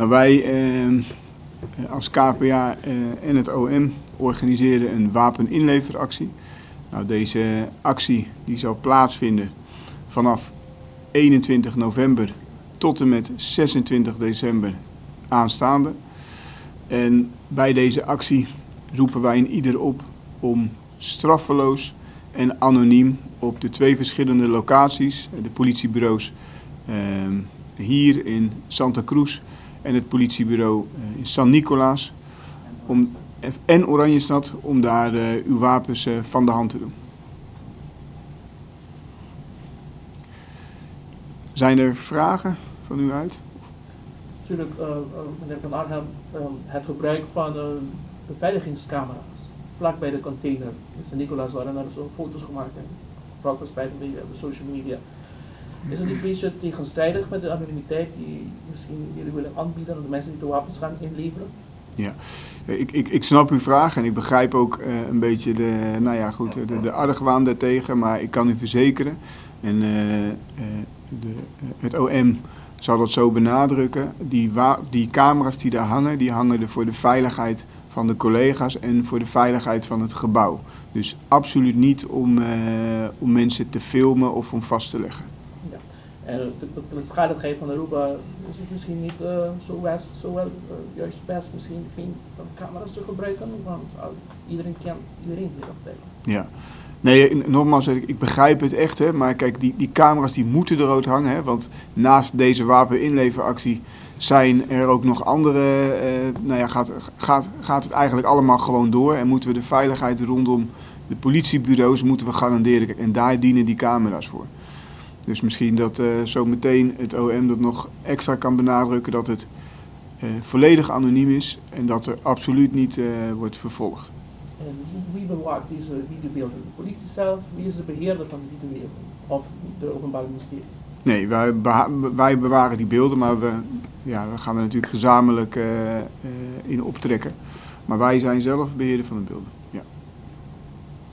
Nou, wij als KPA en het OM organiseren een wapeninleveractie. Nou, deze actie die zal plaatsvinden vanaf 21 november tot en met 26 december aanstaande. En bij deze actie roepen wij een ieder op om straffeloos en anoniem op de 2 verschillende locaties, de politiebureaus hier in Santa Cruz en het politiebureau in San Nicolaas en Oranjestad, om daar uw wapens van de hand te doen. Zijn er vragen van u uit? Natuurlijk, meneer Van Arnhem, het gebruik van beveiligingscamera's vlak bij de container in San Nicolaas waren er zo foto's gemaakt en vooral verspreid op de social media. Is het niet een beetje tegenstrijdig met de anonimiteit die misschien jullie willen aanbieden aan de mensen die de wapens gaan inleveren? Ja, ik snap uw vraag en ik begrijp ook een beetje de argwaan daartegen, maar ik kan u verzekeren en het OM zal dat zo benadrukken. Die camera's die daar hangen, die hangen er voor de veiligheid van de collega's en voor de veiligheid van het gebouw. Dus absoluut niet om mensen te filmen of om vast te leggen. Ja. En de beschadigdheid van Aruba is het misschien niet juist best misschien geen camera's te gebruiken, want iedereen kent iedereen hier op tijd. Ja. Nee, nogmaals, ik begrijp het echt, hè, maar kijk, die camera's die moeten er ook hangen, hè, want naast deze wapeninleveractie zijn er ook nog andere, gaat het eigenlijk allemaal gewoon door en moeten we de veiligheid rondom de politiebureaus moeten we garanderen en daar dienen die camera's voor. Dus misschien dat zo meteen het OM dat nog extra kan benadrukken dat het volledig anoniem is en dat er absoluut niet wordt vervolgd. En wie bewaart deze videobeelden? De politie zelf? Wie is de beheerder van de videobeelden? Of de Openbaar Ministerie? Nee, wij bewaren die beelden, maar we gaan er natuurlijk gezamenlijk in optrekken. Maar wij zijn zelf beheerder van de beelden.